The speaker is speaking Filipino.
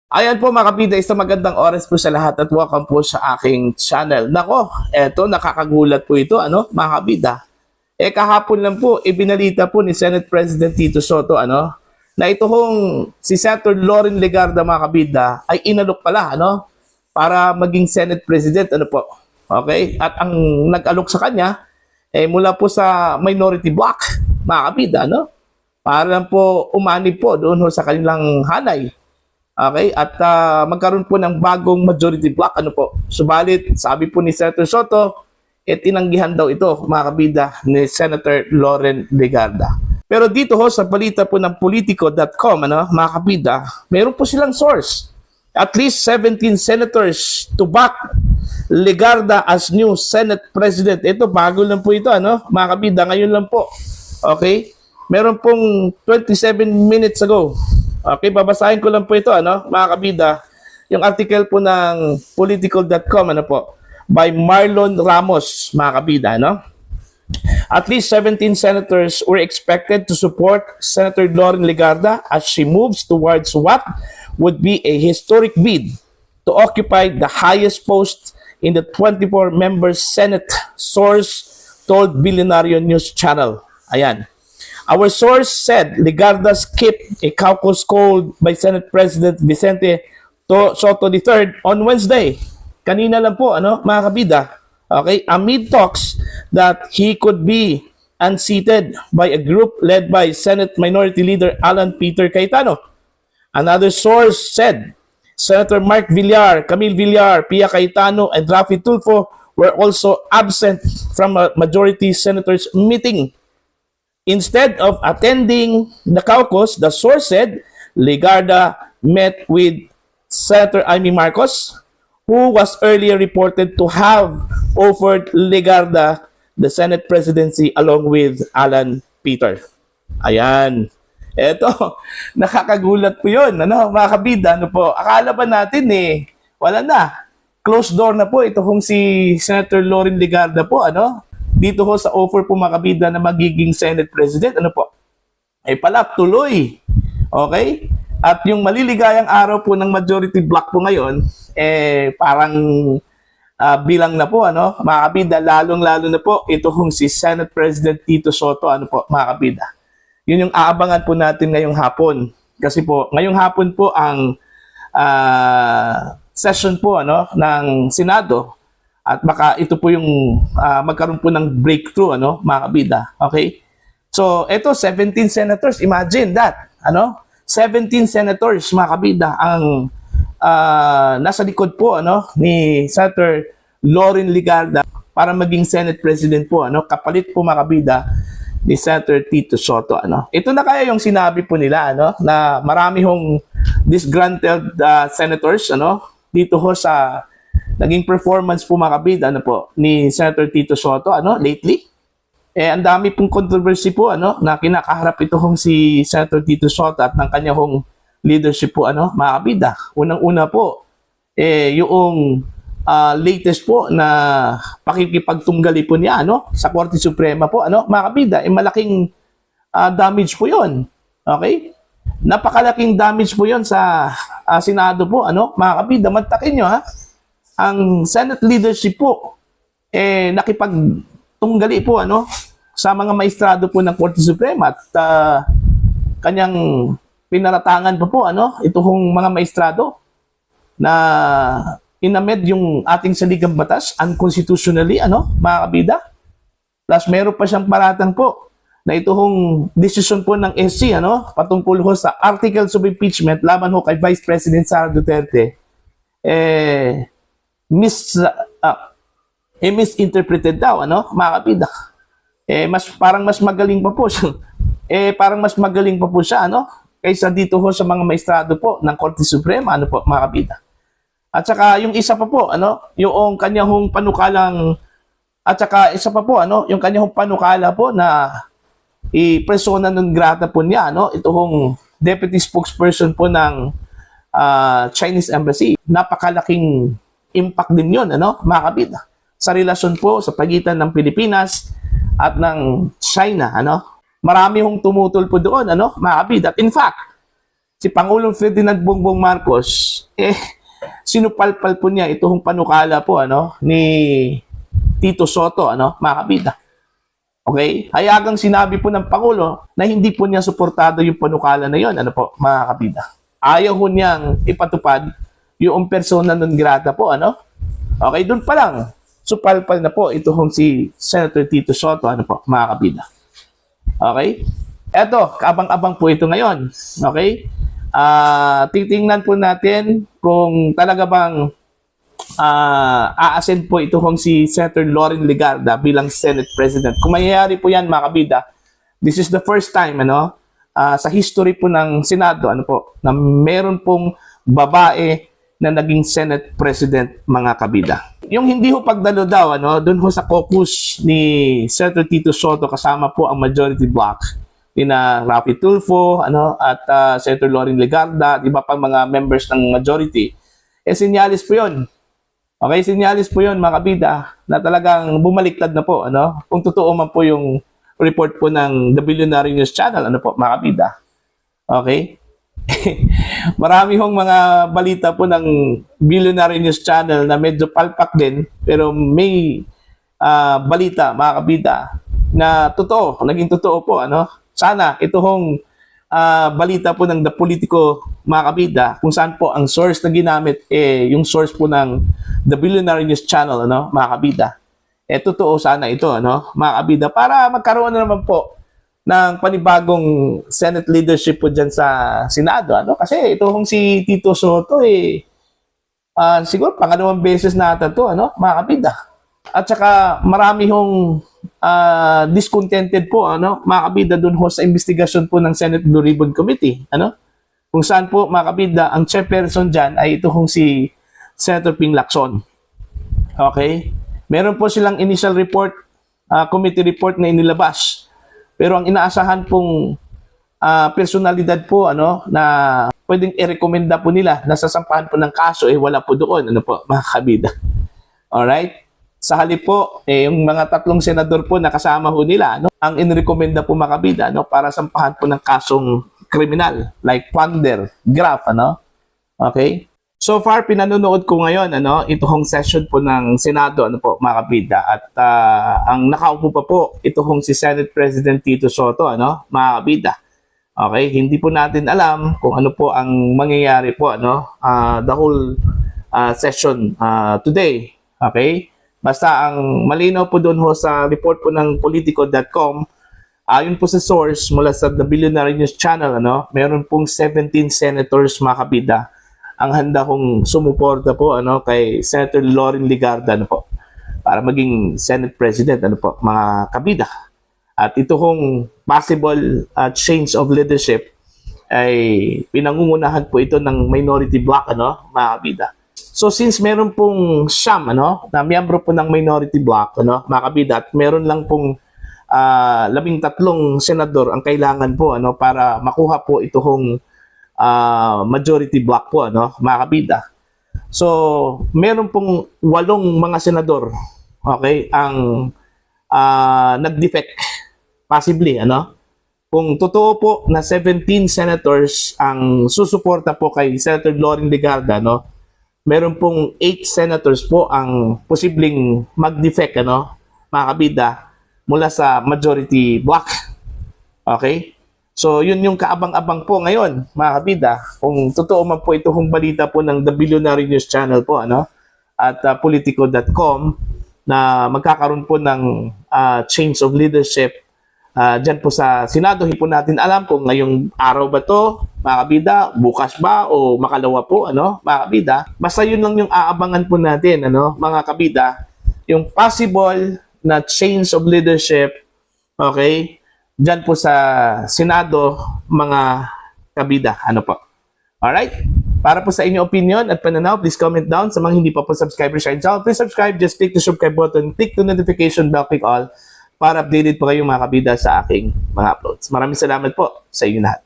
Ayan po mga kapida, isang magandang oras po sa lahat at welcome po sa aking channel. Nako, eto nakakagulat po ito, mga kapida. Kahapon lang po, ibinalita po ni Senate President Tito Soto, na ito hong si Senator Loren Legarda mga kabida ay inalok pala, para maging Senate President, po. Okay? At ang nag-alok sa kanya, mula po sa minority block, mga kabida, para lang po umanib po doon sa kanilang hanay. Okay? At magkaroon po ng bagong majority block, po. Subalit, sabi po ni Senator Soto, tinanggihan daw ito, mga kabida, ni Senator Loren Legarda. Pero dito sa balita po ng Politico.com, mga kabida, meron po silang source. At least 17 senators to back Legarda as new Senate President. Ito, bago lang po ito, mga kabida, ngayon lang po. Okay? Meron pong 27 minutes ago. Okay, babasahin ko lang po ito, mga kabida, yung article po ng Politico.com, po, by Marlon Ramos, mga kabida, At least 17 senators were expected to support Senator Loren Legarda as she moves towards what would be a historic bid to occupy the highest post in the 24-member Senate, source told Billionario News Channel. Ayan. Our source said Legarda skipped a caucus called by Senate President Vicente Soto III on Wednesday. Kanina lang po, mga kabida. Okay, amid talks that he could be unseated by a group led by Senate Minority Leader Alan Peter Cayetano. Another source said Senator Mark Villar, Camille Villar, Pia Cayetano, and Rafi Tulfo were also absent from a majority senators meeting. Instead of attending the caucus, the source said Legarda met with Senator Amy Marcos, who was earlier reported to have offered Legarda the Senate presidency along with Alan Peter. Ayan. Eto, nakakagulat po yun, mga kabida, po. Akala ba natin, wala na. Closed door na po ito kung si Senator Loren Legarda po, dito sa offer po mga kabida na magiging Senate President, po. Pala, tuloy. Okay? At yung maliligayang araw po ng majority block po ngayon, parang bilang na po, mga kabida, lalong-lalo na po ito kung si Senate President Tito Soto, po, mga kabida. Yun yung aabangan po natin ngayong hapon. Kasi po, ngayong hapon po ang session po, ng Senado. At baka ito po yung magkaroon po ng breakthrough, mga kabida. Okay? So, ito, 17 senators. Imagine that. 17 senators, mga kabida, ang nasa likod po, ni Senator Loren Legarda para maging Senate President po, kapalit po, mga kabida, ni Senator Tito Soto, Ito na kaya yung sinabi po nila, na marami hong disgruntled senators, dito ho sa naging performance po mga kabida, po, ni Senator Tito Soto, lately. Ang dami pong controversy po, na kinakaharap ito hong si Senator Tito Soto at ng kanya hong leadership po, mga kabida. Unang-una po, yung latest po na pakikipagtunggali po niya, sa Korte Suprema po, mga kabida, malaking damage po yon. Okay? Napakalaking damage po yon sa Senado po, mga kabida. Mantakin nyo, ha? Ang Senate leadership po, nakipagtunggali po, sa mga maestrado po ng Korte Suprema at kanyang pinaratangan pa po, ito hong mga maestrado na inamed yung ating saligang batas unconstitutionally, mga kabida. Plus, meron pa siyang paratang po na ito hong decision po ng SC, patungkol ho sa articles of impeachment laban ho kay Vice President Sara Duterte, misinterpreted daw, mga kabida. Parang mas magaling pa po siya. Parang mas magaling pa po siya, kaysa dito ho sa mga maestrado po ng Korte Suprema, po, mga kabida. At saka yung isa pa po, yung kanyang panukalang, at saka isa pa po, yung kanyang panukala po na i-persona non grata po niya, ito hong deputy spokesperson po ng Chinese Embassy. Napakalaking impact din yun, mga kabida, sa relasyon po sa pagitan ng Pilipinas at ng China, Marami hong tumutol po doon, mga kabida. In fact, si Pangulong Ferdinand Bongbong Marcos, sinupalpal po niya itong panukala po ni Tito Soto, mga kabida. Okay? Hayagang sinabi po ng Pangulo na hindi po niya suportado yung panukala na yon, mga kabida. Ayaw ho niyang ipatupad yung persona non grata po, Okay, doon pa lang, supalpal na po ito si Senator Tito Soto, mga kabida. Okay? Eto, kaabang-abang po ito ngayon. Okay? Titingnan po natin kung talaga bang a-ascend po ito si Senator Loren Legarda bilang Senate President. Kung mangyayari po yan, mga kabida, this is the first time sa history po ng Senado na meron pong babae na naging Senate President, mga kabida. Yung hindi ho pagdalo daw, doon ho sa caucus ni Senator Tito Soto kasama po ang majority bloc na Rafi Tulfo at Senator Loren Legarda, iba pang mga members ng majority, sinyalis po yun. Okay, sinyalis po yun, mga kabida, na talagang bumaliktad na po, kung totoo man po yung report po ng The Billionaire News Channel, mga kabida. Okay? Marami hong mga balita po ng Billionaire News Channel na medyo palpak din, pero may balita, mga kabida, na totoo, naging totoo po, Sana ito hong balita po ng The Politico, mga kabida, kung saan po ang source na ginamit yung source po ng The Billionaire News Channel, mga kabida. Totoo sana ito, mga kabida, para magkaroon na naman po ng panibagong Senate leadership po dyan sa Senado, Kasi ito hong si Tito Soto, siguro pangalawang beses na ito, mga kabida. At saka marami hong discontented po, mga kabida, dun ho sa investigasyon po ng Senate Blue Ribbon Committee, kung saan po, mga kabida, ang chairperson dyan ay ito hong si Senator Ping Lacson. Okay? Meron po silang initial report, committee report na inilabas. Pero ang inaasahan pong personalidad po, na pwedeng i-recommenda po nila na sasampahan po ng kaso, wala po doon, mga kabida. Alright? Sa halip po, yung mga tatlong senador po na kasama ho nila, ang inirekomenda po, mga kabida, para sampahan po ng kasong kriminal, like plunder, graft, Okay? So far, pinanonood ko ngayon, ito hong session po ng Senado, mga kabida. At ang nakaupo pa po, ito hong si Senate President Tito Soto, mga kabida. Okay, hindi po natin alam kung ano po ang mangyayari po, the whole session today. Okay? Basta ang malinaw po doon ho sa report po ng Politico.com, ayon po sa source mula sa The Billionaire News Channel, meron pong 17 senators, mga kabida, ang handa kong sumuporta po kay Senator Loren Legarda para maging Senate President mga kabida. At ito kong possible change of leadership ay pinangungunahan po ito ng minority bloc mga kabida. So since meron pong siyam na miyembro po ng minority bloc mga kabida, at meron lang pong 13 senador ang kailangan po para makuha po ito kong majority block po, mga kabida. So, meron pong 8 mga senador, okay, ang nag-defect, possibly, Kung totoo po na 17 senators ang susuporta po kay Senator Loren Legarda, meron pong 8 senators po ang posibleng mag-defect, mga kabida, mula sa majority block. Okay? So, yun yung kaabang-abang po ngayon, mga kabida. Kung totoo man po ito kung balita po ng The Billionaire News Channel po, at Politico.com, na magkakaroon po ng change of leadership dyan po sa Senado. Hindi po natin alam kung ngayong araw ba to, mga kabida, bukas ba, o makalawa po, mga kabida. Basta yun lang yung aabangan po natin, mga kabida, yung possible na change of leadership, okay, dyan po sa Senado, mga kabida. Po? Alright? Para po sa inyong opinion at pananaw, please comment down. Sa mga hindi pa po subscribers sa channel, please subscribe. Just click the subscribe button, click the notification bell, click all para updated po kayo, mga kabida, sa aking mga uploads. Maraming salamat po sa inyo lahat.